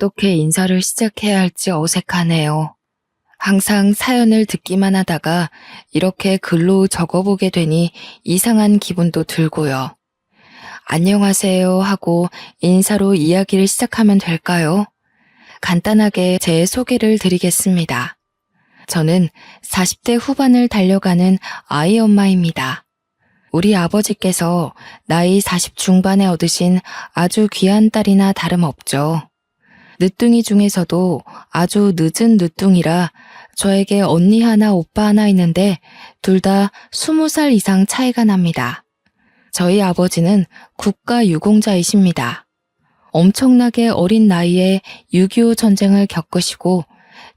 어떻게 인사를 시작해야 할지 어색하네요. 항상 사연을 듣기만 하다가 이렇게 글로 적어보게 되니 이상한 기분도 들고요. 안녕하세요 하고 인사로 이야기를 시작하면 될까요? 간단하게 제 소개를 드리겠습니다. 저는 40대 후반을 달려가는 아이 엄마입니다. 우리 아버지께서 나이 40 중반에 얻으신 아주 귀한 딸이나 다름없죠. 늦둥이 중에서도 아주 늦은 늦둥이라 저에게 언니 하나 오빠 하나 있는데 둘 다 20살 이상 차이가 납니다. 저희 아버지는 국가유공자이십니다. 엄청나게 어린 나이에 6.25 전쟁을 겪으시고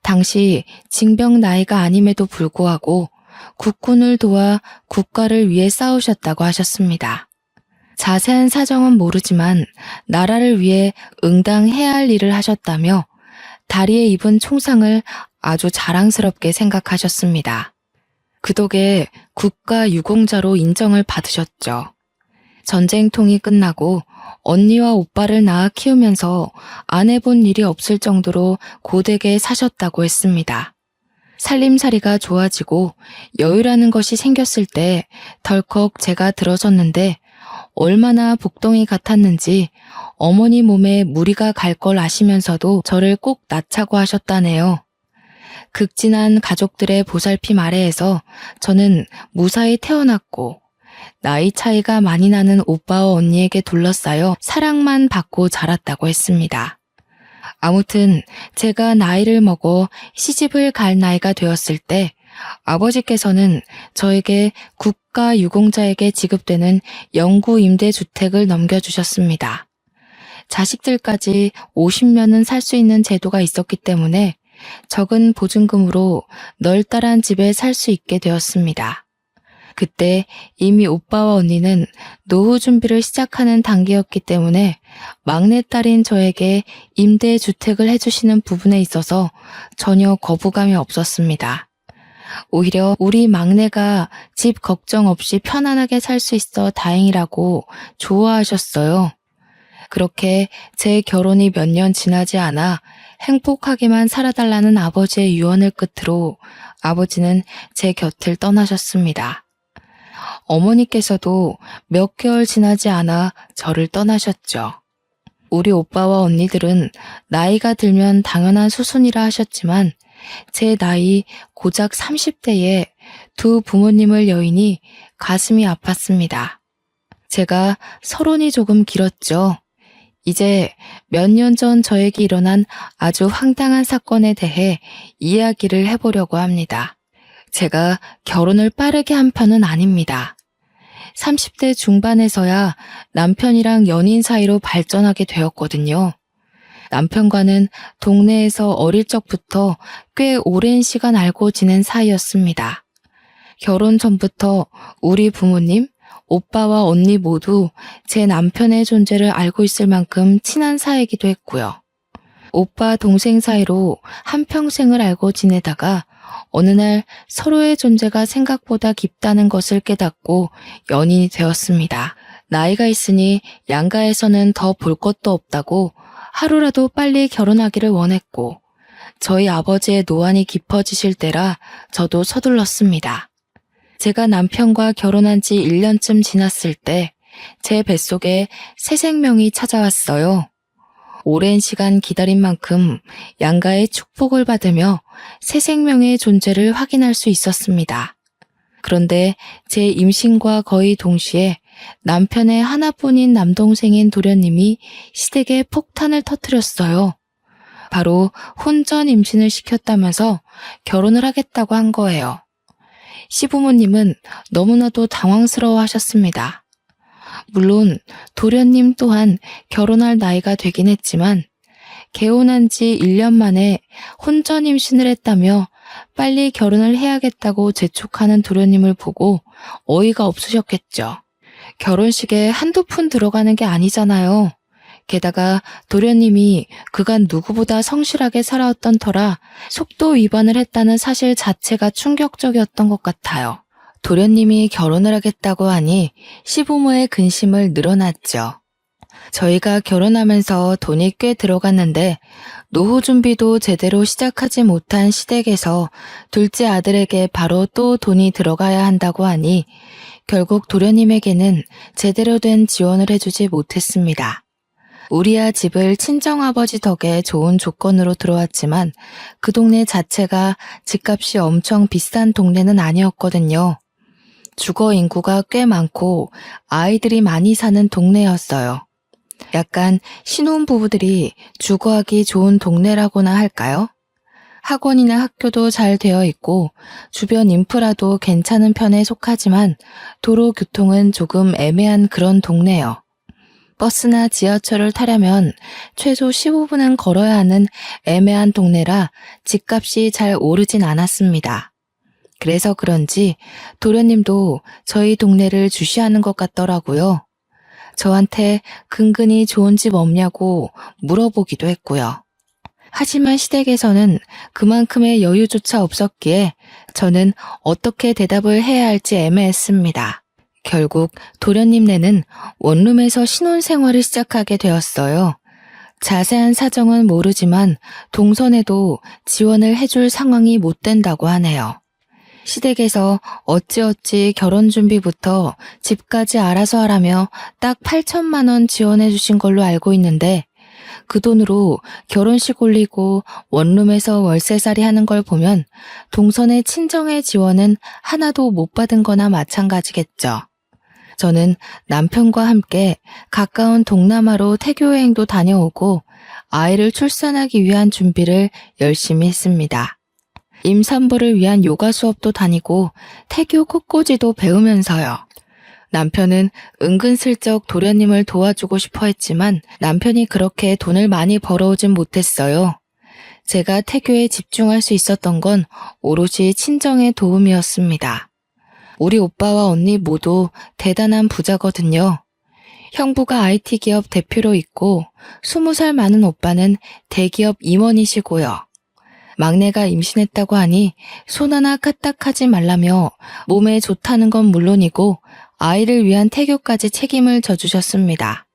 당시 징병 나이가 아님에도 불구하고 국군을 도와 국가를 위해 싸우셨다고 하셨습니다. 자세한 사정은 모르지만 나라를 위해 응당해야 할 일을 하셨다며 다리에 입은 총상을 아주 자랑스럽게 생각하셨습니다. 그 덕에 국가유공자로 인정을 받으셨죠. 전쟁통이 끝나고 언니와 오빠를 낳아 키우면서 안 해본 일이 없을 정도로 고되게 사셨다고 했습니다. 살림살이가 좋아지고 여유라는 것이 생겼을 때 덜컥 제가 들어섰는데 얼마나 복덩이 같았는지 어머니 몸에 무리가 갈 걸 아시면서도 저를 꼭 낳자고 하셨다네요. 극진한 가족들의 보살핌 아래에서 저는 무사히 태어났고 나이 차이가 많이 나는 오빠와 언니에게 둘러싸여 사랑만 받고 자랐다고 했습니다. 아무튼 제가 나이를 먹어 시집을 갈 나이가 되었을 때 아버지께서는 저에게 국가유공자에게 지급되는 영구 임대주택을 넘겨주셨습니다. 자식들까지 50년은 살 수 있는 제도가 있었기 때문에 적은 보증금으로 널따란 집에 살 수 있게 되었습니다. 그때 이미 오빠와 언니는 노후 준비를 시작하는 단계였기 때문에 막내딸인 저에게 임대주택을 해주시는 부분에 있어서 전혀 거부감이 없었습니다. 오히려 우리 막내가 집 걱정 없이 편안하게 살 수 있어 다행이라고 좋아하셨어요. 그렇게 제 결혼이 몇 년 지나지 않아 행복하게만 살아달라는 아버지의 유언을 끝으로 아버지는 제 곁을 떠나셨습니다. 어머니께서도 몇 개월 지나지 않아 저를 떠나셨죠. 우리 오빠와 언니들은 나이가 들면 당연한 수순이라 하셨지만 제 나이 고작 30대에 두 부모님을 여의니 가슴이 아팠습니다. 제가 서론이 조금 길었죠. 이제 몇 년 전 저에게 일어난 아주 황당한 사건에 대해 이야기를 해보려고 합니다. 제가 결혼을 빠르게 한 편은 아닙니다. 30대 중반에서야 남편이랑 연인 사이로 발전하게 되었거든요. 남편과는 동네에서 어릴 적부터 꽤 오랜 시간 알고 지낸 사이였습니다. 결혼 전부터 우리 부모님, 오빠와 언니 모두 제 남편의 존재를 알고 있을 만큼 친한 사이이기도 했고요. 오빠 동생 사이로 한평생을 알고 지내다가 어느 날 서로의 존재가 생각보다 깊다는 것을 깨닫고 연인이 되었습니다. 나이가 있으니 양가에서는 더 볼 것도 없다고 하루라도 빨리 결혼하기를 원했고 저희 아버지의 노안이 깊어지실 때라 저도 서둘렀습니다. 제가 남편과 결혼한 지 1년쯤 지났을 때 제 뱃속에 새 생명이 찾아왔어요. 오랜 시간 기다린 만큼 양가의 축복을 받으며 새 생명의 존재를 확인할 수 있었습니다. 그런데 제 임신과 거의 동시에 남편의 하나뿐인 남동생인 도련님이 시댁에 폭탄을 터뜨렸어요. 바로 혼전 임신을 시켰다면서 결혼을 하겠다고 한 거예요. 시부모님은 너무나도 당황스러워 하셨습니다. 물론 도련님 또한 결혼할 나이가 되긴 했지만 개혼한 지 1년 만에 혼전 임신을 했다며 빨리 결혼을 해야겠다고 재촉하는 도련님을 보고 어이가 없으셨겠죠. 결혼식에 한두 푼 들어가는 게 아니잖아요. 게다가 도련님이 그간 누구보다 성실하게 살아왔던 터라 속도 위반을 했다는 사실 자체가 충격적이었던 것 같아요. 도련님이 결혼을 하겠다고 하니 시부모의 근심을 늘어놨죠. 저희가 결혼하면서 돈이 꽤 들어갔는데 노후 준비도 제대로 시작하지 못한 시댁에서 둘째 아들에게 바로 또 돈이 들어가야 한다고 하니 결국 도련님에게는 제대로 된 지원을 해주지 못했습니다. 우리야 집을 친정아버지 덕에 좋은 조건으로 들어왔지만 그 동네 자체가 집값이 엄청 비싼 동네는 아니었거든요. 주거 인구가 꽤 많고 아이들이 많이 사는 동네였어요. 약간 신혼부부들이 주거하기 좋은 동네라고나 할까요? 학원이나 학교도 잘 되어 있고 주변 인프라도 괜찮은 편에 속하지만 도로 교통은 조금 애매한 그런 동네요. 버스나 지하철을 타려면 최소 15분은 걸어야 하는 애매한 동네라 집값이 잘 오르진 않았습니다. 그래서 그런지 도련님도 저희 동네를 주시하는 것 같더라고요. 저한테 근근히 좋은 집 없냐고 물어보기도 했고요. 하지만 시댁에서는 그만큼의 여유조차 없었기에 저는 어떻게 대답을 해야 할지 애매했습니다. 결국 도련님네는 원룸에서 신혼생활을 시작하게 되었어요. 자세한 사정은 모르지만 동선에도 지원을 해줄 상황이 못 된다고 하네요. 시댁에서 어찌어찌 결혼 준비부터 집까지 알아서 하라며 딱 8천만 원 지원해 주신 걸로 알고 있는데 그 돈으로 결혼식 올리고 원룸에서 월세살이 하는 걸 보면 동선의 친정의 지원은 하나도 못 받은 거나 마찬가지겠죠. 저는 남편과 함께 가까운 동남아로 태교여행도 다녀오고 아이를 출산하기 위한 준비를 열심히 했습니다. 임산부를 위한 요가 수업도 다니고 태교 꽃꽂이도 배우면서요. 남편은 은근슬쩍 도련님을 도와주고 싶어 했지만 남편이 그렇게 돈을 많이 벌어오진 못했어요. 제가 태교에 집중할 수 있었던 건 오롯이 친정의 도움이었습니다. 우리 오빠와 언니 모두 대단한 부자거든요. 형부가 IT 기업 대표로 있고 20살 많은 오빠는 대기업 임원이시고요. 막내가 임신했다고 하니 손 하나 까딱하지 말라며 몸에 좋다는 건 물론이고 아이를 위한 태교까지 책임을 져주셨습니다.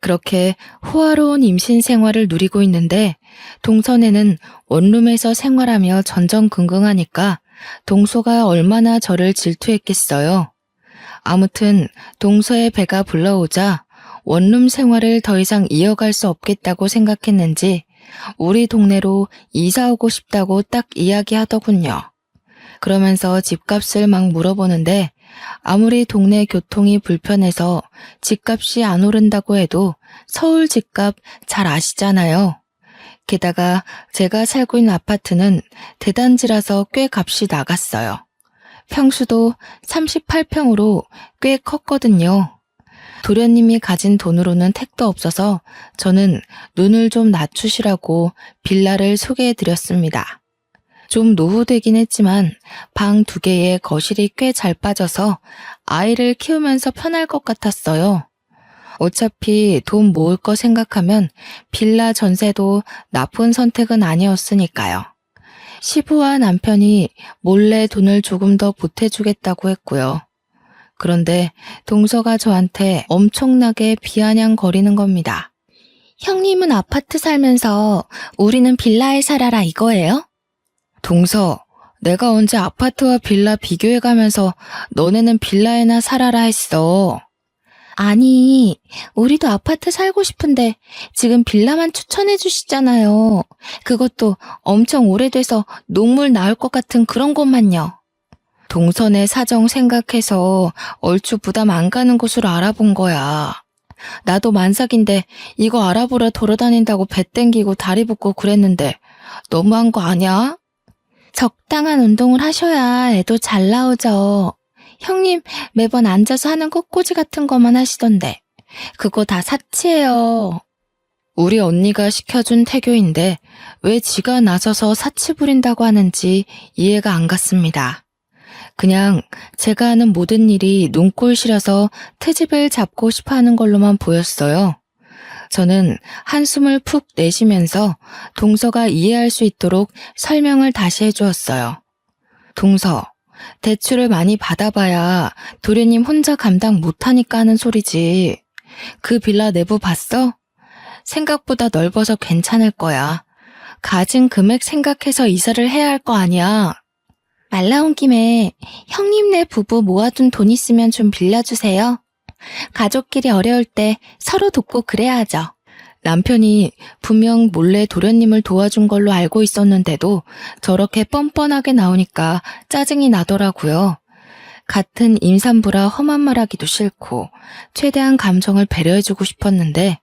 그렇게 호화로운 임신 생활을 누리고 있는데 동선에는 원룸에서 생활하며 전전긍긍하니까 동서가 얼마나 저를 질투했겠어요. 아무튼 동서의 배가 불러오자 원룸 생활을 더 이상 이어갈 수 없겠다고 생각했는지 우리 동네로 이사 오고 싶다고 딱 이야기하더군요. 그러면서 집값을 막 물어보는데 아무리 동네 교통이 불편해서 집값이 안 오른다고 해도 서울 집값 잘 아시잖아요. 게다가 제가 살고 있는 아파트는 대단지라서 꽤 값이 나갔어요. 평수도 38평으로 꽤 컸거든요. 도련님이 가진 돈으로는 택도 없어서 저는 눈을 좀 낮추시라고 빌라를 소개해드렸습니다. 좀 노후되긴 했지만 방 2개에 거실이 꽤 잘 빠져서 아이를 키우면서 편할 것 같았어요. 어차피 돈 모을 거 생각하면 빌라 전세도 나쁜 선택은 아니었으니까요. 시부와 남편이 몰래 돈을 조금 더 보태주겠다고 했고요. 그런데 동서가 저한테 엄청나게 비아냥거리는 겁니다. 형님은 아파트 살면서 우리는 빌라에 살아라 이거예요? 동서, 내가 언제 아파트와 빌라 비교해가면서 너네는 빌라에나 살아라 했어. 아니, 우리도 아파트 살고 싶은데 지금 빌라만 추천해 주시잖아요. 그것도 엄청 오래돼서 녹물 나올 것 같은 그런 곳만요. 동선의 사정 생각해서 얼추 부담 안 가는 곳으로 알아본 거야. 나도 만삭인데 이거 알아보러 돌아다닌다고 배 땡기고 다리 붓고 그랬는데 너무한 거 아니야? 적당한 운동을 하셔야 애도 잘 나오죠. 형님 매번 앉아서 하는 꽃꽂이 같은 거만 하시던데 그거 다 사치예요. 우리 언니가 시켜준 태교인데 왜 지가 나서서 사치 부린다고 하는지 이해가 안 갔습니다. 그냥 제가 하는 모든 일이 눈꼴시라서 트집을 잡고 싶어 하는 걸로만 보였어요. 저는 한숨을 푹 내쉬면서 동서가 이해할 수 있도록 설명을 다시 해주었어요. 동서, 대출을 많이 받아봐야 도련님 혼자 감당 못하니까 하는 소리지. 그 빌라 내부 봤어? 생각보다 넓어서 괜찮을 거야. 가진 금액 생각해서 이사를 해야 할 거 아니야. 말 나온 김에 형님네 부부 모아둔 돈 있으면 좀 빌려주세요. 가족끼리 어려울 때 서로 돕고 그래야 하죠. 남편이 분명 몰래 도련님을 도와준 걸로 알고 있었는데도 저렇게 뻔뻔하게 나오니까 짜증이 나더라고요. 같은 임산부라 험한 말하기도 싫고 최대한 감정을 배려해주고 싶었는데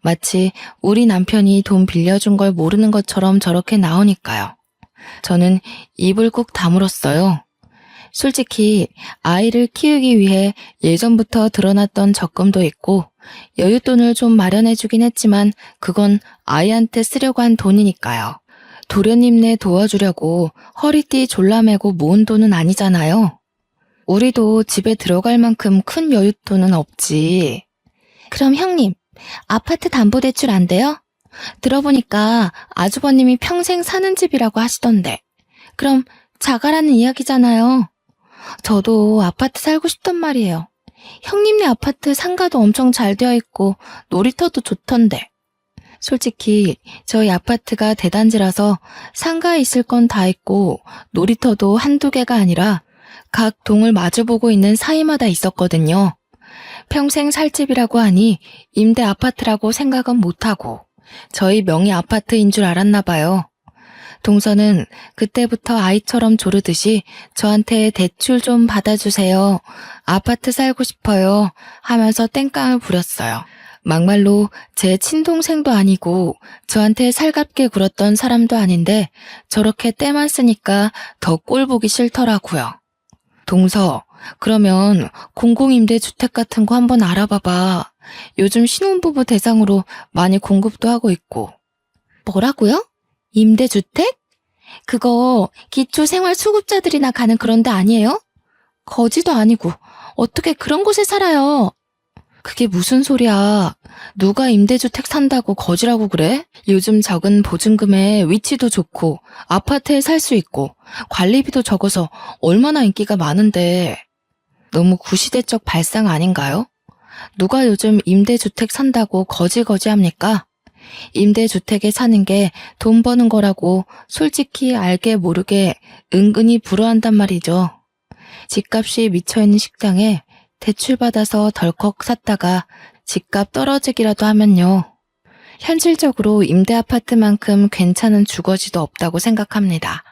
마치 우리 남편이 돈 빌려준 걸 모르는 것처럼 저렇게 나오니까요. 저는 입을 꾹 다물었어요. 솔직히 아이를 키우기 위해 예전부터 들어놨던 적금도 있고 여윳돈을 좀 마련해주긴 했지만 그건 아이한테 쓰려고 한 돈이니까요. 도련님네 도와주려고 허리띠 졸라매고 모은 돈은 아니잖아요. 우리도 집에 들어갈 만큼 큰 여윳돈은 없지. 그럼 형님, 아파트 담보대출 안 돼요? 들어보니까 아주버님이 평생 사는 집이라고 하시던데. 그럼 자가라는 이야기잖아요. 저도 아파트 살고 싶단 말이에요. 형님네 아파트 상가도 엄청 잘 되어 있고 놀이터도 좋던데. 솔직히 저희 아파트가 대단지라서 상가에 있을 건 다 있고 놀이터도 한두 개가 아니라 각 동을 마주보고 있는 사이마다 있었거든요. 평생 살 집이라고 하니 임대 아파트라고 생각은 못하고 저희 명의 아파트인 줄 알았나 봐요. 동서는 그때부터 아이처럼 조르듯이 저한테 대출 좀 받아주세요. 아파트 살고 싶어요. 하면서 땡깡을 부렸어요. 막말로 제 친동생도 아니고 저한테 살갑게 굴었던 사람도 아닌데 저렇게 때만 쓰니까 더 꼴보기 싫더라고요. 동서, 그러면 공공임대주택 같은 거 한번 알아봐봐. 요즘 신혼부부 대상으로 많이 공급도 하고 있고. 뭐라고요? 임대주택? 그거 기초생활수급자들이나 가는 그런 데 아니에요? 거지도 아니고 어떻게 그런 곳에 살아요? 그게 무슨 소리야. 누가 임대주택 산다고 거지라고 그래? 요즘 적은 보증금에 위치도 좋고 아파트에 살 수 있고 관리비도 적어서 얼마나 인기가 많은데. 너무 구시대적 발상 아닌가요? 누가 요즘 임대주택 산다고 거지합니까? 임대주택에 사는 게 돈 버는 거라고 솔직히 알게 모르게 은근히 부러워한단 말이죠. 집값이 미쳐있는 식당에 대출받아서 덜컥 샀다가 집값 떨어지기라도 하면요. 현실적으로 임대 아파트만큼 괜찮은 주거지도 없다고 생각합니다.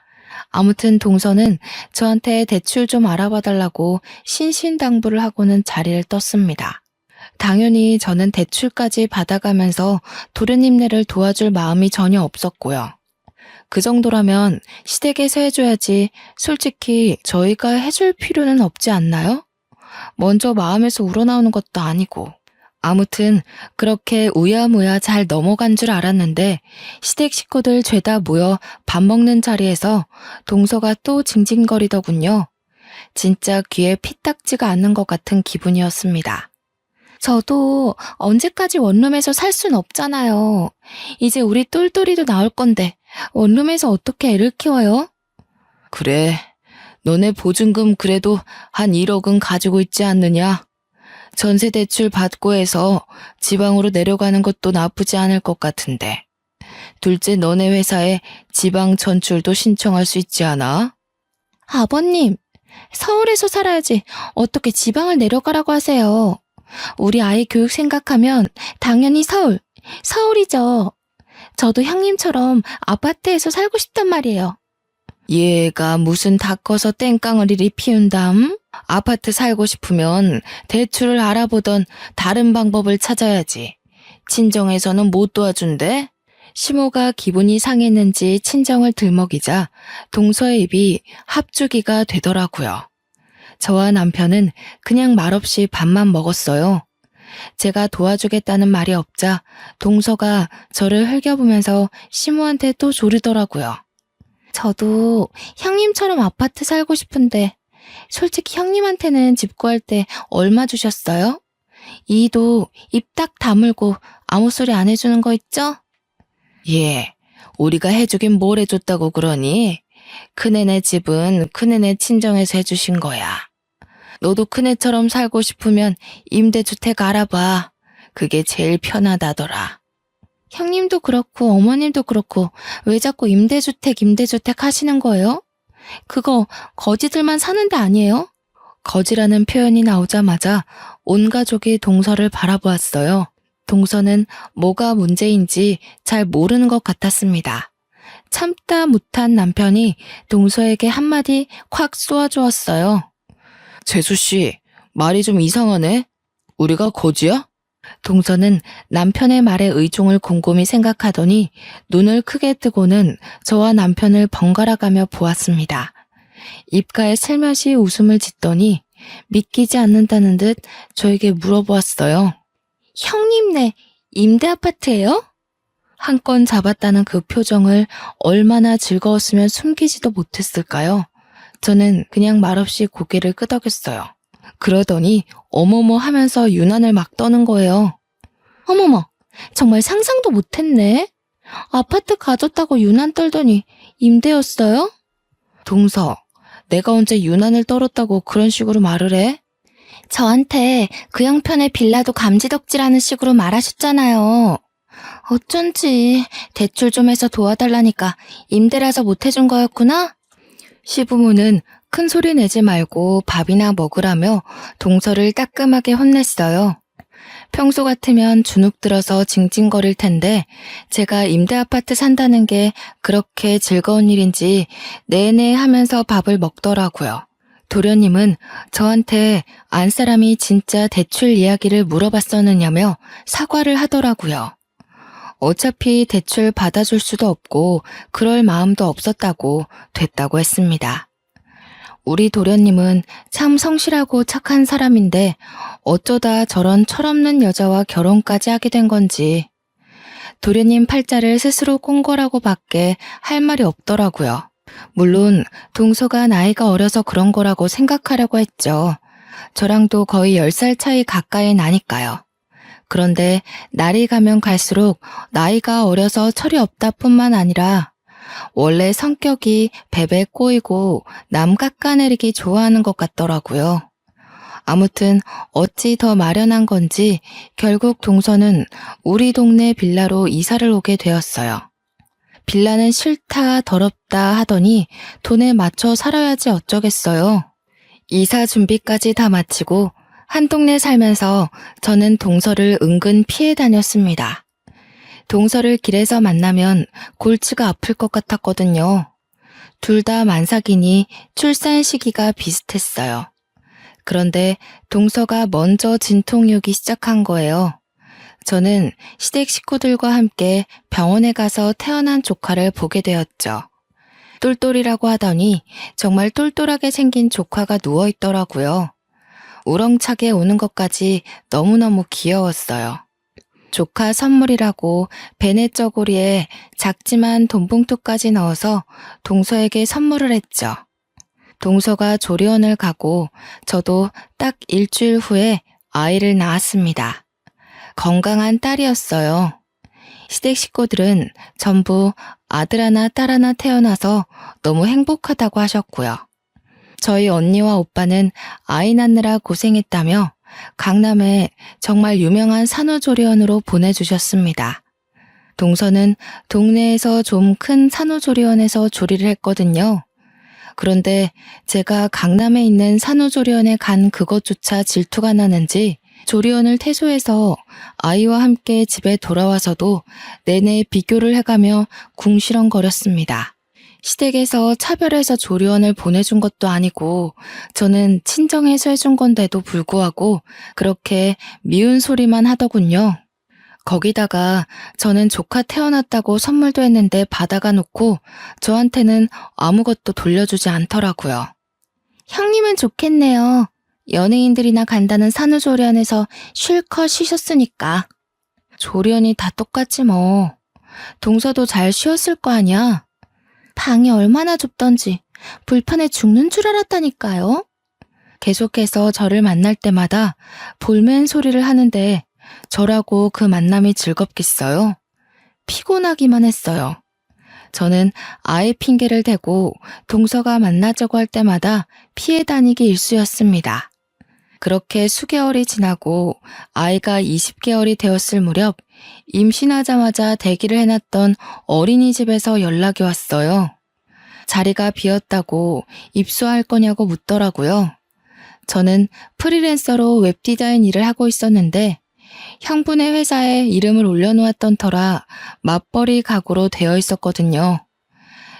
아무튼 동서는 저한테 대출 좀 알아봐달라고 신신당부를 하고는 자리를 떴습니다. 당연히 저는 대출까지 받아가면서 도련님네를 도와줄 마음이 전혀 없었고요. 그 정도라면 시댁에서 해줘야지 솔직히 저희가 해줄 필요는 없지 않나요? 먼저 마음에서 우러나오는 것도 아니고. 아무튼 그렇게 우야무야 잘 넘어간 줄 알았는데 시댁 식구들 죄다 모여 밥 먹는 자리에서 동서가 또 징징거리더군요. 진짜 귀에 피딱지가 않는 것 같은 기분이었습니다. 저도 언제까지 원룸에서 살 순 없잖아요. 이제 우리 똘똘이도 나올 건데 원룸에서 어떻게 애를 키워요? 그래, 너네 보증금 그래도 한 1억은 가지고 있지 않느냐? 전세 대출 받고 해서 지방으로 내려가는 것도 나쁘지 않을 것 같은데. 둘째 너네 회사에 지방 전출도 신청할 수 있지 않아? 아버님, 서울에서 살아야지 어떻게 지방을 내려가라고 하세요. 우리 아이 교육 생각하면 당연히 서울이죠. 저도 형님처럼 아파트에서 살고 싶단 말이에요. 얘가 무슨 다 커서 땡깡을 이리 피운담? 아파트 살고 싶으면 대출을 알아보던 다른 방법을 찾아야지. 친정에서는 못 도와준대? 시모가 기분이 상했는지 친정을 들먹이자 동서의 입이 합주기가 되더라고요. 저와 남편은 그냥 말없이 밥만 먹었어요. 제가 도와주겠다는 말이 없자 동서가 저를 흘겨보면서 시모한테 또 조르더라고요. 저도 형님처럼 아파트 살고 싶은데 솔직히 형님한테는 집 구할 때 얼마 주셨어요? 이도 입 딱 다물고 아무 소리 안 해주는 거 있죠? 예, 우리가 해주긴 뭘 해줬다고 그러니? 큰애네 집은 큰애네 친정에서 해주신 거야. 너도 큰애처럼 살고 싶으면 임대주택 알아봐. 그게 제일 편하다더라. 형님도 그렇고 어머님도 그렇고 왜 자꾸 임대주택 하시는 거예요? 그거 거지들만 사는 데 아니에요? 거지라는 표현이 나오자마자 온 가족이 동서를 바라보았어요. 동서는 뭐가 문제인지 잘 모르는 것 같았습니다. 참다 못한 남편이 동서에게 한마디 콱 쏘아주었어요. 재수씨, 말이 좀 이상하네. 우리가 거지야? 동서는 남편의 말에 의종을 곰곰이 생각하더니 눈을 크게 뜨고는 저와 남편을 번갈아 가며 보았습니다. 입가에 슬며시 웃음을 짓더니 믿기지 않는다는 듯 저에게 물어보았어요. 형님네 임대 아파트예요? 한 건 잡았다는 그 표정을 얼마나 즐거웠으면 숨기지도 못했을까요? 저는 그냥 말없이 고개를 끄덕였어요. 그러더니 어머머 하면서 유난을 막 떠는 거예요. 어머머, 정말 상상도 못했네. 아파트 가졌다고 유난 떨더니 임대였어요? 동서, 내가 언제 유난을 떨었다고 그런 식으로 말을 해? 저한테 그 형편의 빌라도 감지덕지라는 식으로 말하셨잖아요. 어쩐지 대출 좀 해서 도와달라니까 임대라서 못해준 거였구나? 시부모는 큰 소리 내지 말고 밥이나 먹으라며 동서를 따끔하게 혼냈어요. 평소 같으면 주눅 들어서 징징거릴 텐데 제가 임대 아파트 산다는 게 그렇게 즐거운 일인지 내내 하면서 밥을 먹더라고요. 도련님은 저한테 안 사람이 진짜 대출 이야기를 물어봤었느냐며 사과를 하더라고요. 어차피 대출 받아줄 수도 없고 그럴 마음도 없었다고 됐다고 했습니다. 우리 도련님은 참 성실하고 착한 사람인데 어쩌다 저런 철없는 여자와 결혼까지 하게 된 건지 도련님 팔자를 스스로 꼰 거라고 밖에 할 말이 없더라고요. 물론 동서가 나이가 어려서 그런 거라고 생각하려고 했죠. 저랑도 거의 10살 차이 가까이 나니까요. 그런데 날이 가면 갈수록 나이가 어려서 철이 없다 뿐만 아니라 원래 성격이 베베 꼬이고 남 깎아내리기 좋아하는 것 같더라고요. 아무튼 어찌 더 마련한 건지 결국 동서는 우리 동네 빌라로 이사를 오게 되었어요. 빌라는 싫다 더럽다 하더니 돈에 맞춰 살아야지 어쩌겠어요. 이사 준비까지 다 마치고 한 동네 살면서 저는 동서를 은근 피해 다녔습니다. 동서를 길에서 만나면 골치가 아플 것 같았거든요. 둘 다 만삭이니 출산 시기가 비슷했어요. 그런데 동서가 먼저 진통이 오기 시작한 거예요. 저는 시댁 식구들과 함께 병원에 가서 태어난 조카를 보게 되었죠. 똘똘이라고 하더니 정말 똘똘하게 생긴 조카가 누워있더라고요. 우렁차게 오는 것까지 너무너무 귀여웠어요. 조카 선물이라고 베네 저고리에 작지만 돈봉투까지 넣어서 동서에게 선물을 했죠. 동서가 조리원을 가고 저도 딱 일주일 후에 아이를 낳았습니다. 건강한 딸이었어요. 시댁 식구들은 전부 아들 하나 딸 하나 태어나서 너무 행복하다고 하셨고요. 저희 언니와 오빠는 아이 낳느라 고생했다며 강남에 정말 유명한 산후조리원으로 보내주셨습니다. 동서는 동네에서 좀 큰 산후조리원에서 조리를 했거든요. 그런데 제가 강남에 있는 산후조리원에 간 그것조차 질투가 나는지 조리원을 퇴소해서 아이와 함께 집에 돌아와서도 내내 비교를 해가며 궁시렁거렸습니다. 시댁에서 차별해서 조리원을 보내준 것도 아니고 저는 친정에서 해준 건데도 불구하고 그렇게 미운 소리만 하더군요. 거기다가 저는 조카 태어났다고 선물도 했는데 받아가 놓고 저한테는 아무것도 돌려주지 않더라고요. 형님은 좋겠네요. 연예인들이나 간다는 산후조리원에서 실컷 쉬셨으니까. 조리원이 다 똑같지 뭐. 동서도 잘 쉬었을 거 아니야. 방이 얼마나 좁던지 불편해 죽는 줄 알았다니까요. 계속해서 저를 만날 때마다 볼멘 소리를 하는데 저라고 그 만남이 즐겁겠어요? 피곤하기만 했어요. 저는 아이 핑계를 대고 동서가 만나자고 할 때마다 피해 다니기 일쑤였습니다. 그렇게 수개월이 지나고 아이가 20개월이 되었을 무렵 임신하자마자 대기를 해놨던 어린이집에서 연락이 왔어요. 자리가 비었다고 입소할 거냐고 묻더라고요. 저는 프리랜서로 웹디자인 일을 하고 있었는데 형부네 회사에 이름을 올려놓았던 터라 맞벌이 각오로 되어 있었거든요.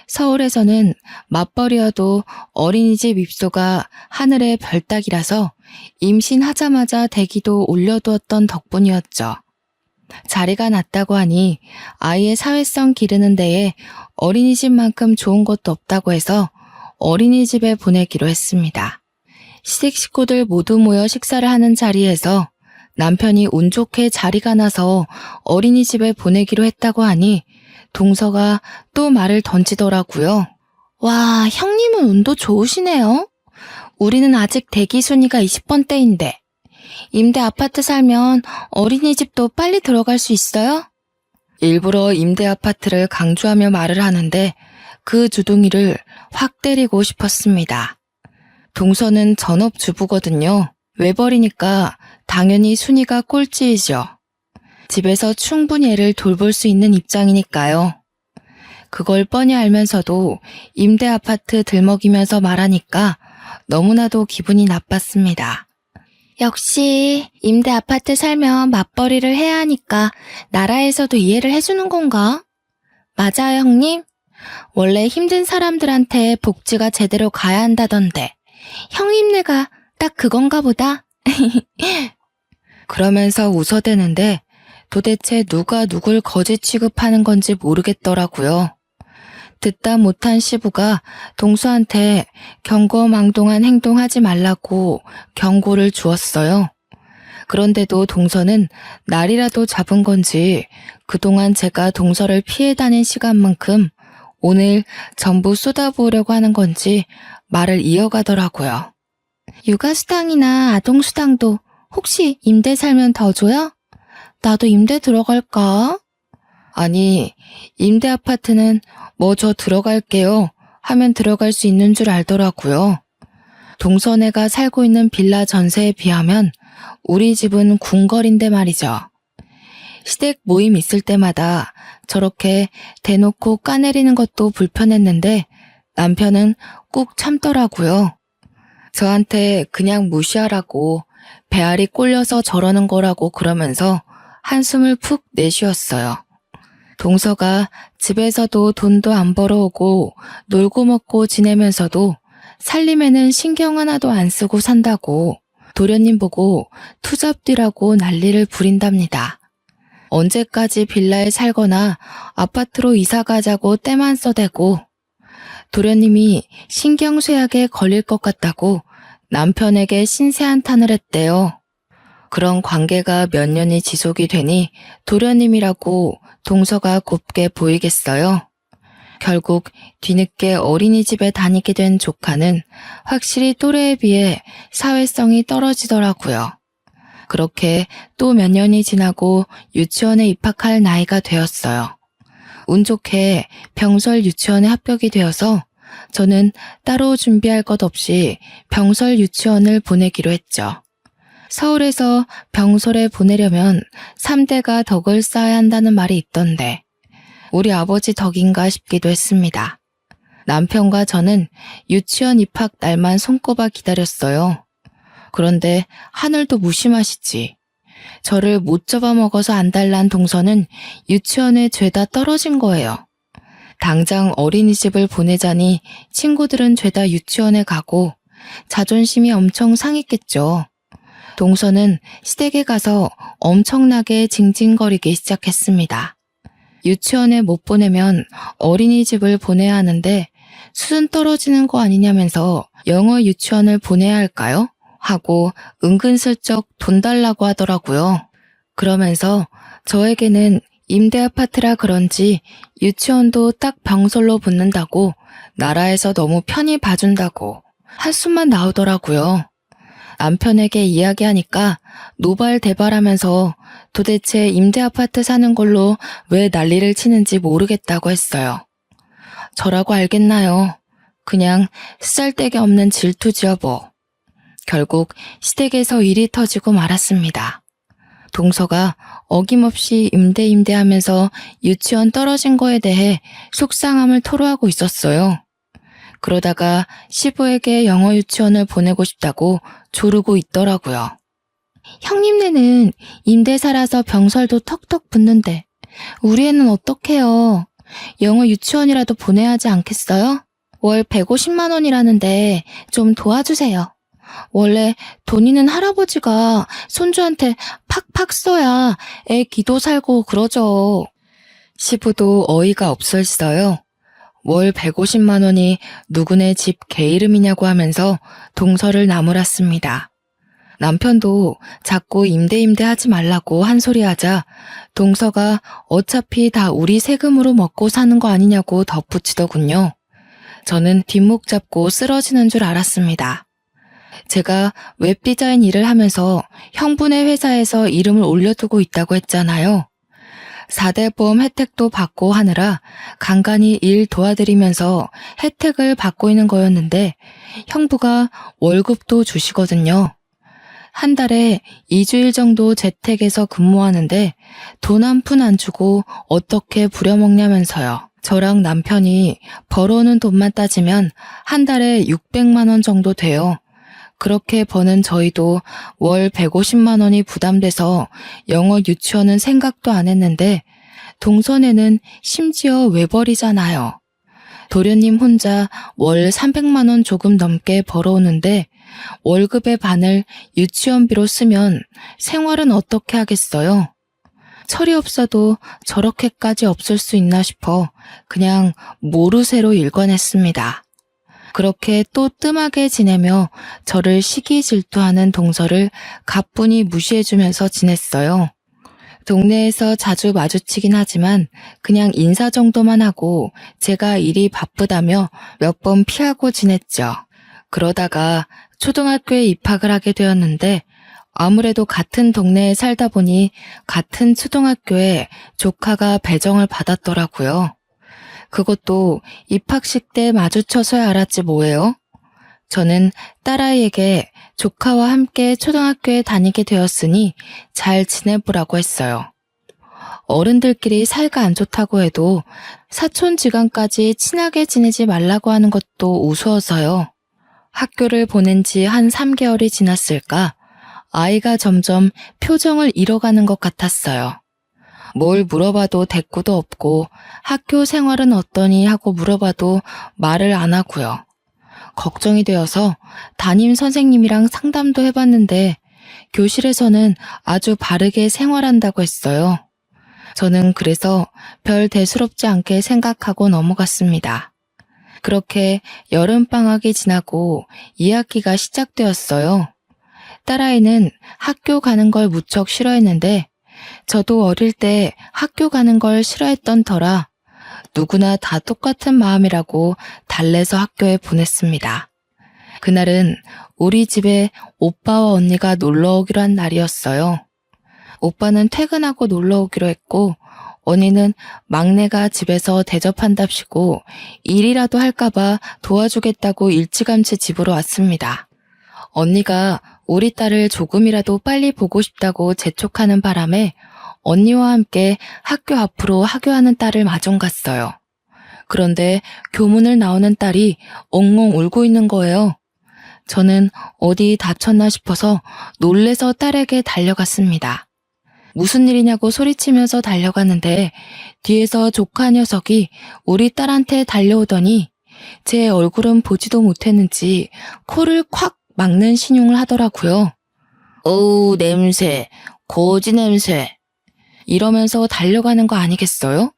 서울에서는 맞벌이여도 어린이집 입소가 하늘의 별 따기라서 임신하자마자 대기도 올려두었던 덕분이었죠. 자리가 났다고 하니 아이의 사회성 기르는 데에 어린이집만큼 좋은 것도 없다고 해서 어린이집에 보내기로 했습니다. 시댁 식구들 모두 모여 식사를 하는 자리에서 남편이 운 좋게 자리가 나서 어린이집에 보내기로 했다고 하니 동서가 또 말을 던지더라고요. 와, 형님은 운도 좋으시네요. 우리는 아직 대기 순위가 20번대인데 임대 아파트 살면 어린이집도 빨리 들어갈 수 있어요? 일부러 임대 아파트를 강조하며 말을 하는데 그 주둥이를 확 때리고 싶었습니다. 동서는 전업주부거든요. 외벌이니까 당연히 순위가 꼴찌이죠. 집에서 충분히 애를 돌볼 수 있는 입장이니까요. 그걸 뻔히 알면서도 임대 아파트 들먹이면서 말하니까 너무나도 기분이 나빴습니다. 역시 임대 아파트 살면 맞벌이를 해야 하니까 나라에서도 이해를 해주는 건가? 맞아요, 형님. 원래 힘든 사람들한테 복지가 제대로 가야 한다던데 형님네가 딱 그건가 보다. 그러면서 웃어대는데 도대체 누가 누굴 거짓 취급하는 건지 모르겠더라고요. 듣다 못한 시부가 동서한테 경거망동한 행동하지 말라고 경고를 주었어요. 그런데도 동서는 날이라도 잡은 건지 그동안 제가 동서를 피해 다닌 시간만큼 오늘 전부 쏟아부으려고 하는 건지 말을 이어가더라고요. 육아수당이나 아동수당도 혹시 임대 살면 더 줘요? 나도 임대 들어갈까? 아니, 임대 아파트는 뭐 저 들어갈게요 하면 들어갈 수 있는 줄 알더라고요. 동서네가 살고 있는 빌라 전세에 비하면 우리 집은 궁궐인데 말이죠. 시댁 모임 있을 때마다 저렇게 대놓고 까내리는 것도 불편했는데 남편은 꾹 참더라고요. 저한테 그냥 무시하라고 배알이 꼴려서 저러는 거라고 그러면서 한숨을 푹 내쉬었어요. 동서가 집에서도 돈도 안 벌어오고 놀고 먹고 지내면서도 살림에는 신경 하나도 안 쓰고 산다고 도련님 보고 투잡디라고 난리를 부린답니다. 언제까지 빌라에 살거나 아파트로 이사 가자고 때만 써대고 도련님이 신경쇠약에 걸릴 것 같다고 남편에게 신세한탄을 했대요. 그런 관계가 몇 년이 지속이 되니 도련님이라고 동서가 곱게 보이겠어요. 결국 뒤늦게 어린이집에 다니게 된 조카는 확실히 또래에 비해 사회성이 떨어지더라고요. 그렇게 또 몇 년이 지나고 유치원에 입학할 나이가 되었어요. 운 좋게 병설 유치원에 합격이 되어서 저는 따로 준비할 것 없이 병설 유치원을 보내기로 했죠. 서울에서 병설에 보내려면 3대가 덕을 쌓아야 한다는 말이 있던데 우리 아버지 덕인가 싶기도 했습니다. 남편과 저는 유치원 입학 날만 손꼽아 기다렸어요. 그런데 하늘도 무심하시지. 저를 못 잡아먹어서 안달난 동서는 유치원에 죄다 떨어진 거예요. 당장 어린이집을 보내자니 친구들은 죄다 유치원에 가고 자존심이 엄청 상했겠죠. 동서는 시댁에 가서 엄청나게 징징거리기 시작했습니다. 유치원에 못 보내면 어린이집을 보내야 하는데 수준 떨어지는 거 아니냐면서 영어 유치원을 보내야 할까요? 하고 은근슬쩍 돈 달라고 하더라고요. 그러면서 저에게는 임대 아파트라 그런지 유치원도 딱 병설로 붙는다고 나라에서 너무 편히 봐준다고 한숨만 나오더라고요. 남편에게 이야기하니까 노발대발하면서 도대체 임대 아파트 사는 걸로 왜 난리를 치는지 모르겠다고 했어요. 저라고 알겠나요? 그냥 쓰잘데기 없는 질투지요 뭐. 결국 시댁에서 일이 터지고 말았습니다. 동서가 어김없이 임대하면서 유치원 떨어진 거에 대해 속상함을 토로하고 있었어요. 그러다가 시부에게 영어 유치원을 보내고 싶다고 조르고 있더라고요. 형님네는 임대 살아서 병설도 턱턱 붙는데 우리 애는 어떡해요? 영어 유치원이라도 보내야 하지 않겠어요? 월 150만 원이라는데 좀 도와주세요. 원래 돈 있는 할아버지가 손주한테 팍팍 써야 애 기도 살고 그러죠. 시부도 어이가 없었어요. 월 150만 원이 누구네 집 개 이름이냐고 하면서 동서를 나무랐습니다. 남편도 자꾸 임대 하지 말라고 한 소리 하자 동서가 어차피 다 우리 세금으로 먹고 사는 거 아니냐고 덧붙이더군요. 저는 뒷목 잡고 쓰러지는 줄 알았습니다. 제가 웹디자인 일을 하면서 형부네 회사에서 이름을 올려두고 있다고 했잖아요. 4대 보험 혜택도 받고 하느라 간간히 일 도와드리면서 혜택을 받고 있는 거였는데 형부가 월급도 주시거든요. 한 달에 2주일 정도 재택에서 근무하는데 돈 한 푼 안 주고 어떻게 부려먹냐면서요. 저랑 남편이 벌어오는 돈만 따지면 한 달에 600만 원 정도 돼요. 그렇게 버는 저희도 월 150만 원이 부담돼서 영어 유치원은 생각도 안 했는데 동선에는 심지어 외벌이잖아요. 도련님 혼자 월 300만 원 조금 넘게 벌어오는데 월급의 반을 유치원비로 쓰면 생활은 어떻게 하겠어요? 철이 없어도 저렇게까지 없을 수 있나 싶어 그냥 모르쇠로 일관했습니다. 그렇게 또 뜸하게 지내며 저를 시기 질투하는 동서를 가뿐히 무시해주면서 지냈어요. 동네에서 자주 마주치긴 하지만 그냥 인사 정도만 하고 제가 일이 바쁘다며 몇 번 피하고 지냈죠. 그러다가 초등학교에 입학을 하게 되었는데 아무래도 같은 동네에 살다 보니 같은 초등학교에 조카가 배정을 받았더라고요. 그것도 입학식 때 마주쳐서야 알았지 뭐예요? 저는 딸아이에게 조카와 함께 초등학교에 다니게 되었으니 잘 지내보라고 했어요. 어른들끼리 사이가 안 좋다고 해도 사촌지간까지 친하게 지내지 말라고 하는 것도 우스워서요. 학교를 보낸 지 한 3개월이 지났을까 아이가 점점 표정을 잃어가는 것 같았어요. 뭘 물어봐도 대꾸도 없고 학교 생활은 어떠니 하고 물어봐도 말을 안 하고요. 걱정이 되어서 담임 선생님이랑 상담도 해봤는데 교실에서는 아주 바르게 생활한다고 했어요. 저는 그래서 별 대수롭지 않게 생각하고 넘어갔습니다. 그렇게 여름방학이 지나고 2학기가 시작되었어요. 딸아이는 학교 가는 걸 무척 싫어했는데 저도 어릴 때 학교 가는 걸 싫어했던 터라 누구나 다 똑같은 마음이라고 달래서 학교에 보냈습니다. 그날은 우리 집에 오빠와 언니가 놀러 오기로 한 날이었어요. 오빠는 퇴근하고 놀러 오기로 했고 언니는 막내가 집에서 대접한답시고 일이라도 할까봐 도와주겠다고 일찌감치 집으로 왔습니다. 언니가 우리 딸을 조금이라도 빨리 보고 싶다고 재촉하는 바람에 언니와 함께 학교 앞으로 하교하는 딸을 마중 갔어요. 그런데 교문을 나오는 딸이 엉엉 울고 있는 거예요. 저는 어디 다쳤나 싶어서 놀래서 딸에게 달려갔습니다. 무슨 일이냐고 소리치면서 달려갔는데 뒤에서 조카 녀석이 우리 딸한테 달려오더니 제 얼굴은 보지도 못했는지 코를 콱 막는 신용을 하더라고요. 어우 냄새, 거지 냄새. 이러면서 달려가는 거 아니겠어요?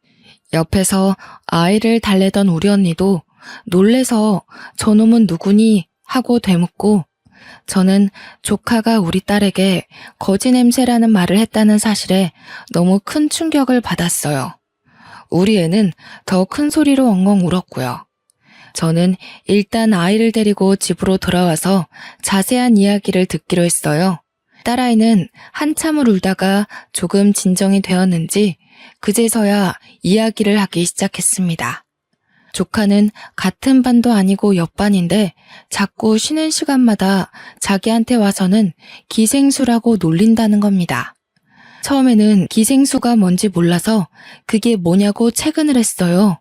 옆에서 아이를 달래던 우리 언니도 놀래서 저놈은 누구니 하고 되묻고 저는 조카가 우리 딸에게 거지 냄새라는 말을 했다는 사실에 너무 큰 충격을 받았어요. 우리 애는 더 큰 소리로 엉엉 울었고요. 저는 일단 아이를 데리고 집으로 돌아와서 자세한 이야기를 듣기로 했어요. 딸아이는 한참을 울다가 조금 진정이 되었는지 그제서야 이야기를 하기 시작했습니다. 조카는 같은 반도 아니고 옆반인데 자꾸 쉬는 시간마다 자기한테 와서는 기생수라고 놀린다는 겁니다. 처음에는 기생수가 뭔지 몰라서 그게 뭐냐고 체근을 했어요.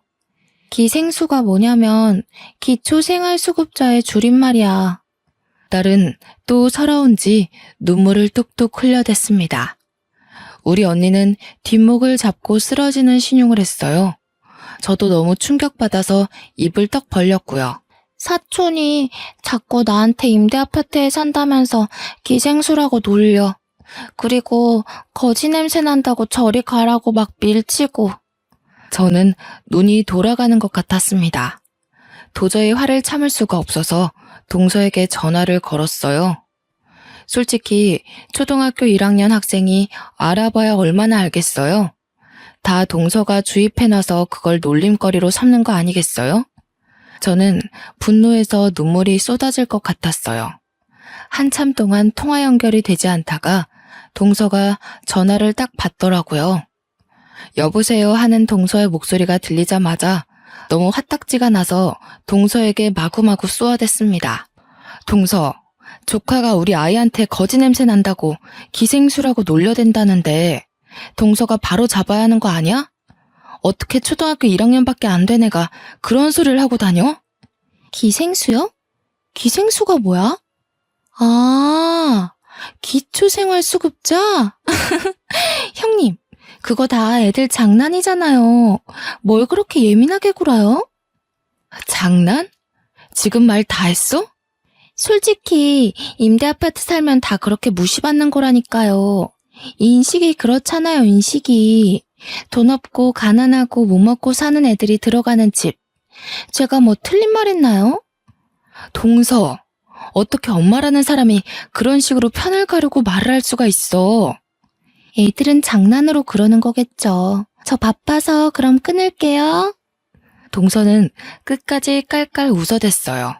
기생수가 뭐냐면 기초생활수급자의 줄임말이야. 딸은 또 서러운지 눈물을 뚝뚝 흘려댔습니다. 우리 언니는 뒷목을 잡고 쓰러지는 신용을 했어요. 저도 너무 충격받아서 입을 떡 벌렸고요. 사촌이 자꾸 나한테 임대아파트에 산다면서 기생수라고 놀려. 그리고 거지 냄새 난다고 저리 가라고 막 밀치고. 저는 눈이 돌아가는 것 같았습니다. 도저히 화를 참을 수가 없어서 동서에게 전화를 걸었어요. 솔직히 초등학교 1학년 학생이 알아봐야 얼마나 알겠어요? 다 동서가 주입해놔서 그걸 놀림거리로 삼는 거 아니겠어요? 저는 분노해서 눈물이 쏟아질 것 같았어요. 한참 동안 통화 연결이 되지 않다가 동서가 전화를 딱 받더라고요. 여보세요 하는 동서의 목소리가 들리자마자 너무 화딱지가 나서 동서에게 마구마구 쏘아댔습니다. 동서, 조카가 우리 아이한테 거지 냄새 난다고 기생수라고 놀려댄다는데 동서가 바로 잡아야 하는 거 아니야? 어떻게 초등학교 1학년밖에 안 된 애가 그런 소리를 하고 다녀? 기생수요? 기생수가 뭐야? 아, 기초생활수급자? 형님, 그거 다 애들 장난이잖아요. 뭘 그렇게 예민하게 굴어요? 장난? 지금 말 다 했어? 솔직히 임대아파트 살면 다 그렇게 무시받는 거라니까요. 인식이 그렇잖아요, 인식이. 돈 없고 가난하고 못 먹고 사는 애들이 들어가는 집. 제가 뭐 틀린 말 했나요? 동서, 어떻게 엄마라는 사람이 그런 식으로 편을 가르고 말을 할 수가 있어? 애들은 장난으로 그러는 거겠죠. 저 바빠서 그럼 끊을게요. 동서는 끝까지 깔깔 웃어댔어요.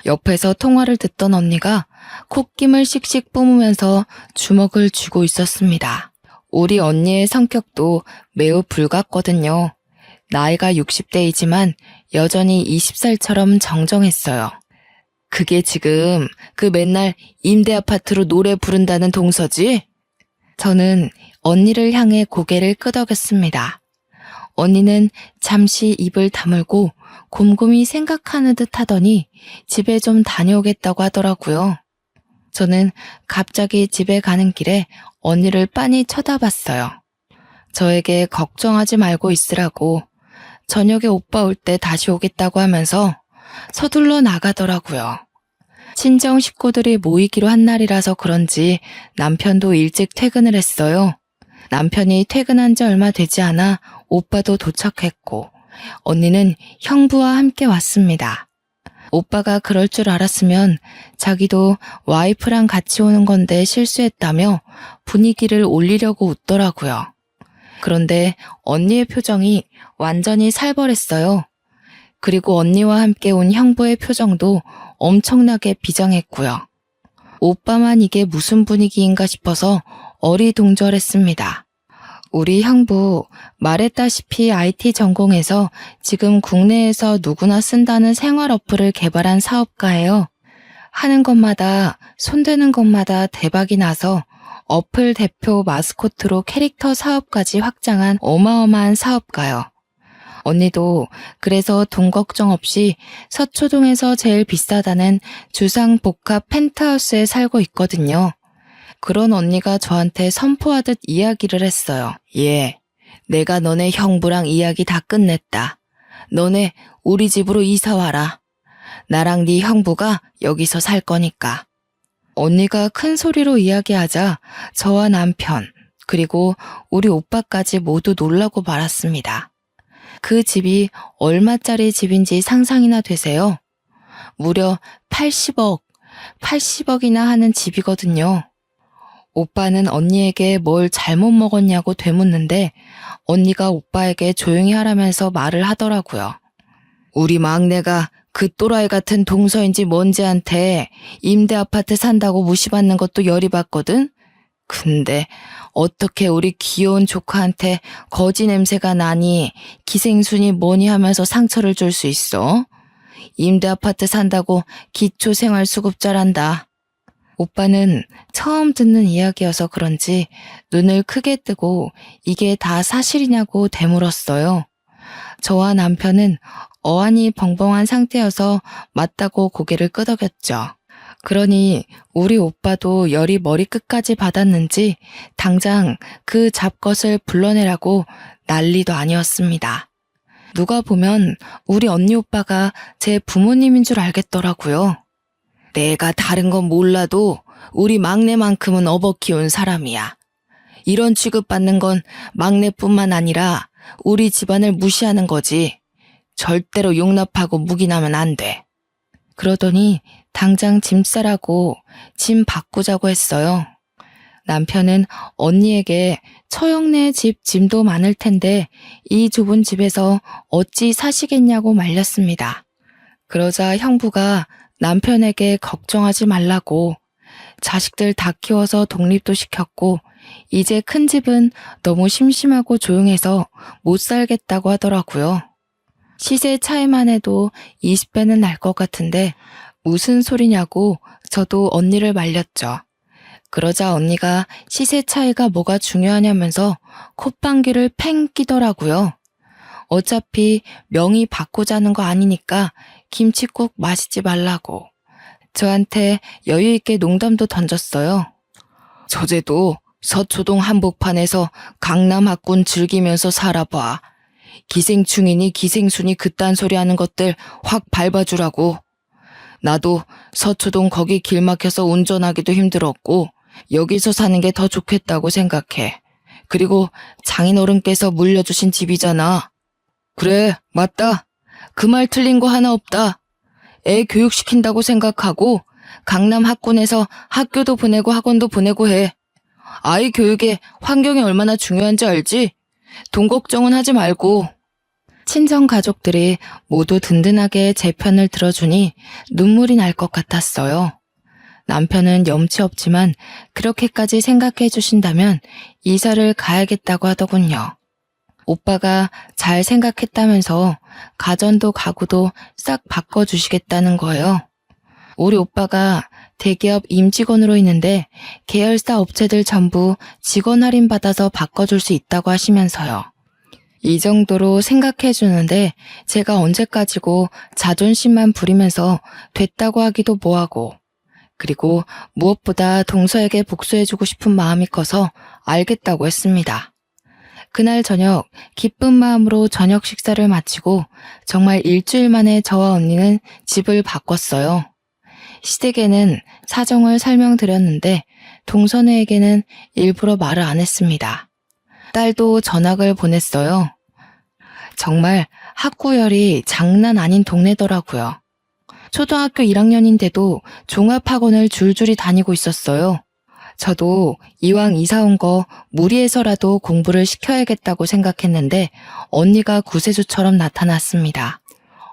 옆에서 통화를 듣던 언니가 콧김을 씩씩 뿜으면서 주먹을 쥐고 있었습니다. 우리 언니의 성격도 매우 불같거든요. 나이가 60대이지만 여전히 20살처럼 정정했어요. 그게 지금 그 맨날 임대아파트로 노래 부른다는 동서지? 저는 언니를 향해 고개를 끄덕였습니다. 언니는 잠시 입을 다물고 곰곰이 생각하는 듯 하더니 집에 좀 다녀오겠다고 하더라고요. 저는 갑자기 집에 가는 길에 언니를 빤히 쳐다봤어요. 저에게 걱정하지 말고 있으라고 저녁에 오빠 올 때 다시 오겠다고 하면서 서둘러 나가더라고요. 친정 식구들이 모이기로 한 날이라서 그런지 남편도 일찍 퇴근을 했어요. 남편이 퇴근한 지 얼마 되지 않아 오빠도 도착했고 언니는 형부와 함께 왔습니다. 오빠가 그럴 줄 알았으면 자기도 와이프랑 같이 오는 건데 실수했다며 분위기를 올리려고 웃더라고요. 그런데 언니의 표정이 완전히 살벌했어요. 그리고 언니와 함께 온 형부의 표정도 엄청나게 비장했고요. 오빠만 이게 무슨 분위기인가 싶어서 어리둥절했습니다. 우리 형부 말했다시피 IT 전공해서 지금 국내에서 누구나 쓴다는 생활 어플을 개발한 사업가예요. 하는 것마다 손대는 것마다 대박이 나서 어플 대표 마스코트로 캐릭터 사업까지 확장한 어마어마한 사업가요. 언니도 그래서 돈 걱정 없이 서초동에서 제일 비싸다는 주상 복합 펜트하우스에 살고 있거든요. 그런 언니가 저한테 선포하듯 이야기를 했어요. 예, 내가 너네 형부랑 이야기 다 끝냈다. 너네 우리 집으로 이사 와라. 나랑 네 형부가 여기서 살 거니까. 언니가 큰 소리로 이야기하자 저와 남편 그리고 우리 오빠까지 모두 놀라고 말았습니다. 그 집이 얼마짜리 집인지 상상이나 되세요? 무려 80억이나 하는 집이거든요. 오빠는 언니에게 뭘 잘못 먹었냐고 되묻는데 언니가 오빠에게 조용히 하라면서 말을 하더라고요. 우리 막내가 그 또라이 같은 동서인지 뭔지한테 임대 아파트 산다고 무시받는 것도 열이 받거든? 근데 어떻게 우리 귀여운 조카한테 거지 냄새가 나니 기생순이 뭐니 하면서 상처를 줄 수 있어? 임대 아파트 산다고 기초생활수급자란다. 오빠는 처음 듣는 이야기여서 그런지 눈을 크게 뜨고 이게 다 사실이냐고 되물었어요. 저와 남편은 어안이 벙벙한 상태여서 맞다고 고개를 끄덕였죠. 그러니 우리 오빠도 열이 머리끝까지 받았는지 당장 그 잡것을 불러내라고 난리도 아니었습니다. 누가 보면 우리 언니 오빠가 제 부모님인 줄 알겠더라고요. 내가 다른 건 몰라도 우리 막내만큼은 업어 키운 사람이야. 이런 취급받는 건 막내뿐만 아니라 우리 집안을 무시하는 거지. 절대로 용납하고 묵인하면 안 돼. 그러더니 당장 짐 싸라고 짐 바꾸자고 했어요. 남편은 언니에게 처형네 집 짐도 많을 텐데 이 좁은 집에서 어찌 사시겠냐고 말렸습니다. 그러자 형부가 남편에게 걱정하지 말라고 자식들 다 키워서 독립도 시켰고 이제 큰 집은 너무 심심하고 조용해서 못 살겠다고 하더라고요. 시세 차이만 해도 20배는 날 것 같은데 무슨 소리냐고 저도 언니를 말렸죠. 그러자 언니가 시세 차이가 뭐가 중요하냐면서 콧방귀를 팽 끼더라고요. 어차피 명의 바꾸자는 거 아니니까 김칫국 마시지 말라고. 저한테 여유 있게 농담도 던졌어요. 저제도 서초동 한복판에서 강남 학군 즐기면서 살아봐. 기생충이니 기생순이 그딴 소리 하는 것들 확 밟아주라고. 나도 서초동 거기 길 막혀서 운전하기도 힘들었고 여기서 사는 게 더 좋겠다고 생각해. 그리고 장인어른께서 물려주신 집이잖아. 그래, 맞다. 그 말 틀린 거 하나 없다. 애 교육시킨다고 생각하고 강남 학군에서 학교도 보내고 학원도 보내고 해. 아이 교육에 환경이 얼마나 중요한지 알지? 돈 걱정은 하지 말고. 친정 가족들이 모두 든든하게 제 편을 들어주니 눈물이 날 것 같았어요. 남편은 염치 없지만 그렇게까지 생각해 주신다면 이사를 가야겠다고 하더군요. 오빠가 잘 생각했다면서 가전도 가구도 싹 바꿔주시겠다는 거예요. 우리 오빠가 대기업 임직원으로 있는데 계열사 업체들 전부 직원 할인 받아서 바꿔줄 수 있다고 하시면서요. 이 정도로 생각해 주는데 제가 언제까지고 자존심만 부리면서 됐다고 하기도 뭐하고, 그리고 무엇보다 동서에게 복수해주고 싶은 마음이 커서 알겠다고 했습니다. 그날 저녁 기쁜 마음으로 저녁 식사를 마치고 정말 일주일 만에 저와 언니는 집을 바꿨어요. 시댁에는 사정을 설명드렸는데 동서네에게는 일부러 말을 안 했습니다. 딸도 전학을 보냈어요. 정말 학구열이 장난 아닌 동네더라고요. 초등학교 1학년인데도 종합학원을 줄줄이 다니고 있었어요. 저도 이왕 이사 온 거 무리해서라도 공부를 시켜야겠다고 생각했는데 언니가 구세주처럼 나타났습니다.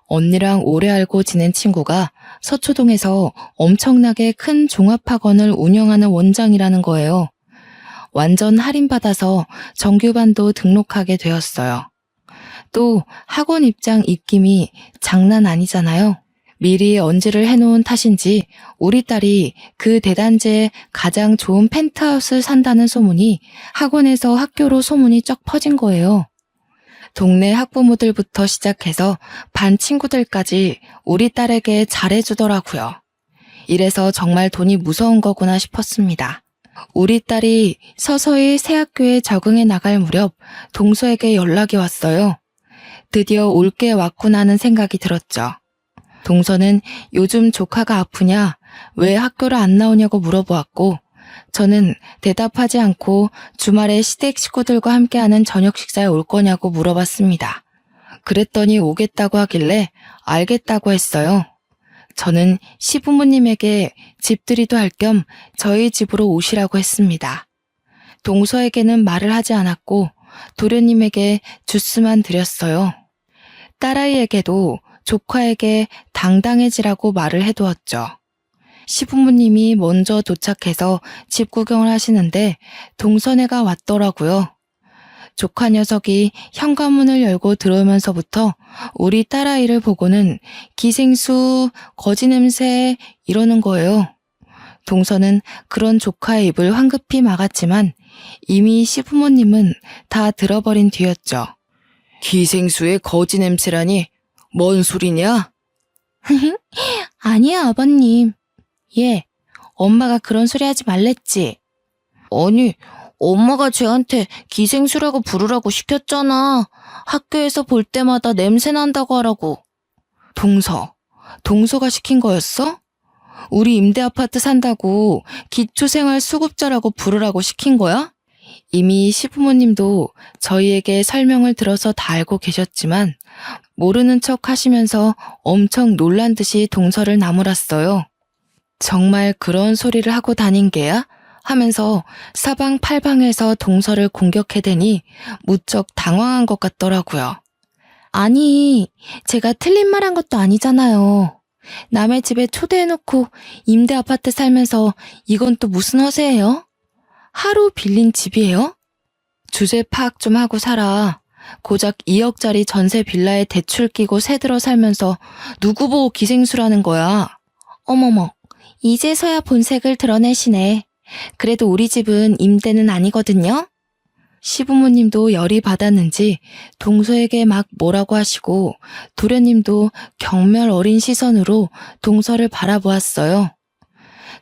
언니랑 오래 알고 지낸 친구가 서초동에서 엄청나게 큰 종합학원을 운영하는 원장이라는 거예요. 완전 할인받아서 정규반도 등록하게 되었어요. 또 학원 입장 입김이 장난 아니잖아요. 미리 언지를 해놓은 탓인지 우리 딸이 그 대단지에 가장 좋은 펜트하우스 산다는 소문이 학원에서 학교로 소문이 쩍 퍼진 거예요. 동네 학부모들부터 시작해서 반 친구들까지 우리 딸에게 잘해주더라고요. 이래서 정말 돈이 무서운 거구나 싶었습니다. 우리 딸이 서서히 새 학교에 적응해 나갈 무렵 동서에게 연락이 왔어요. 드디어 올 게 왔구나 하는 생각이 들었죠. 동서는 요즘 조카가 아프냐, 왜 학교를 안 나오냐고 물어보았고 저는 대답하지 않고 주말에 시댁 식구들과 함께하는 저녁 식사에 올 거냐고 물어봤습니다. 그랬더니 오겠다고 하길래 알겠다고 했어요. 저는 시부모님에게 집들이도 할 겸 저희 집으로 오시라고 했습니다. 동서에게는 말을 하지 않았고 도련님에게 주스만 드렸어요. 딸아이에게도 조카에게 당당해지라고 말을 해두었죠. 시부모님이 먼저 도착해서 집 구경을 하시는데 동선애가 왔더라고요. 조카 녀석이 현관문을 열고 들어오면서부터 우리 딸아이를 보고는 기생수, 거지 냄새 이러는 거예요. 동서는 그런 조카의 입을 황급히 막았지만 이미 시부모님은 다 들어버린 뒤였죠. 기생수의 거지 냄새라니 뭔 소리냐? 아니야, 아버님. 예, 엄마가 그런 소리 하지 말랬지. 아니, 엄마가 쟤한테 기생수라고 부르라고 시켰잖아. 학교에서 볼 때마다 냄새 난다고 하라고. 동서가 시킨 거였어? 우리 임대 아파트 산다고 기초생활 수급자라고 부르라고 시킨 거야? 이미 시부모님도 저희에게 설명을 들어서 다 알고 계셨지만 모르는 척 하시면서 엄청 놀란 듯이 동서를 나무랐어요. 정말 그런 소리를 하고 다닌 게야? 하면서 사방팔방에서 동서를 공격해대니 무척 당황한 것 같더라고요. 아니, 제가 틀린 말 한 것도 아니잖아요. 남의 집에 초대해놓고 임대 아파트 살면서 이건 또 무슨 허세예요? 하루 빌린 집이에요? 주제 파악 좀 하고 살아. 고작 2억짜리 전세 빌라에 대출 끼고 새들어 살면서 누구 보고 기생수라는 거야. 어머머, 이제서야 본색을 드러내시네. 그래도 우리 집은 임대는 아니거든요. 시부모님도 열이 받았는지 동서에게 막 뭐라고 하시고 도련님도 경멸 어린 시선으로 동서를 바라보았어요.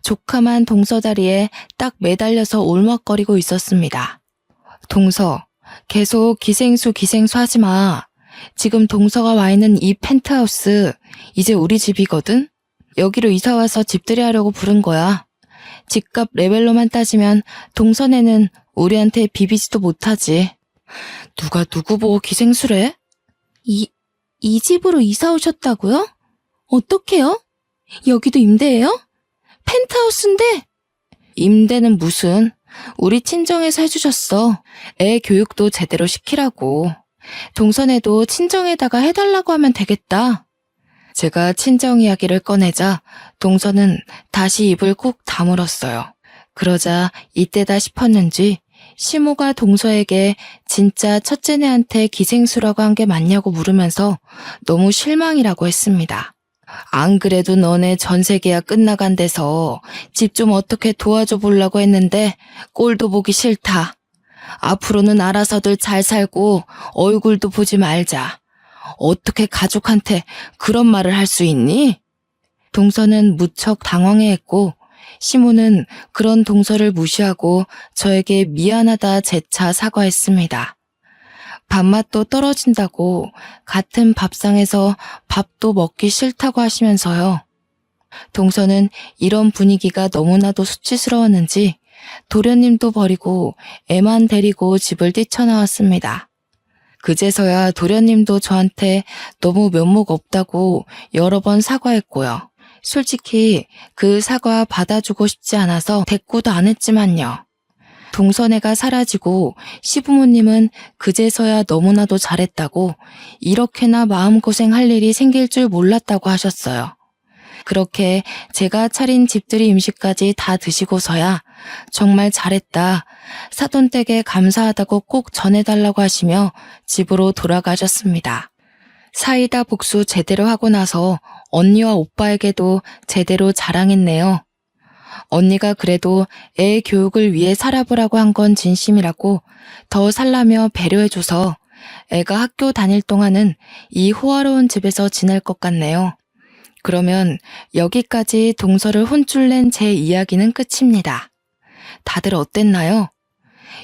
조카만 동서 다리에 딱 매달려서 울먹거리고 있었습니다. 동서, 계속 기생수 하지 마. 지금 동서가 와 있는 이 펜트하우스 이제 우리 집이거든? 여기로 이사와서 집들이 하려고 부른 거야. 집값 레벨로만 따지면 동선에는 우리한테 비비지도 못하지. 누가 누구 보고 기생수래? 이 집으로 이사 오셨다고요? 어떡해요? 여기도 임대예요? 펜트하우스인데? 임대는 무슨? 우리 친정에서 해주셨어. 애 교육도 제대로 시키라고. 동선에도 친정에다가 해달라고 하면 되겠다. 제가 친정 이야기를 꺼내자 동서는 다시 입을 꾹 다물었어요. 그러자 이때다 싶었는지 시모가 동서에게 진짜 첫째네한테 기생수라고 한 게 맞냐고 물으면서 너무 실망이라고 했습니다. 안 그래도 너네 전세 계약 끝나간 데서 집 좀 어떻게 도와줘 보려고 했는데 꼴도 보기 싫다. 앞으로는 알아서들 잘 살고 얼굴도 보지 말자. 어떻게 가족한테 그런 말을 할 수 있니? 동서는 무척 당황해했고 시모는 그런 동서를 무시하고 저에게 미안하다 재차 사과했습니다. 밥맛도 떨어진다고 같은 밥상에서 밥도 먹기 싫다고 하시면서요. 동서는 이런 분위기가 너무나도 수치스러웠는지 도련님도 버리고 애만 데리고 집을 뛰쳐나왔습니다. 그제서야 도련님도 저한테 너무 면목 없다고 여러 번 사과했고요. 솔직히 그 사과 받아주고 싶지 않아서 대꾸도 안 했지만요. 동선애가 사라지고 시부모님은 그제서야 너무나도 잘했다고 이렇게나 마음고생할 일이 생길 줄 몰랐다고 하셨어요. 그렇게 제가 차린 집들이 음식까지 다 드시고서야 정말 잘했다, 사돈댁에 감사하다고 꼭 전해달라고 하시며 집으로 돌아가셨습니다. 사이다 복수 제대로 하고 나서 언니와 오빠에게도 제대로 자랑했네요. 언니가 그래도 애 교육을 위해 살아보라고 한 건 진심이라고 더 살라며 배려해줘서 애가 학교 다닐 동안은 이 호화로운 집에서 지낼 것 같네요. 그러면 여기까지 동서를 혼쭐 낸 제 이야기는 끝입니다. 다들 어땠나요?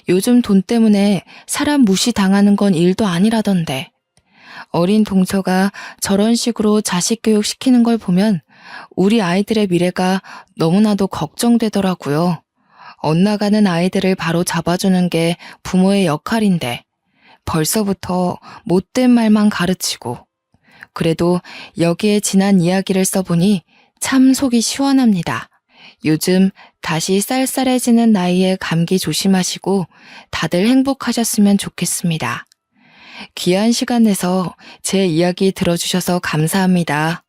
요즘 돈 때문에 사람 무시당하는 건 일도 아니라던데. 어린 동서가 저런 식으로 자식 교육 시키는 걸 보면 우리 아이들의 미래가 너무나도 걱정되더라고요. 엇나가는 아이들을 바로 잡아주는 게 부모의 역할인데 벌써부터 못된 말만 가르치고. 그래도 여기에 지난 이야기를 써보니 참 속이 시원합니다. 요즘 다시 쌀쌀해지는 나이에 감기 조심하시고 다들 행복하셨으면 좋겠습니다. 귀한 시간 내서 제 이야기 들어주셔서 감사합니다.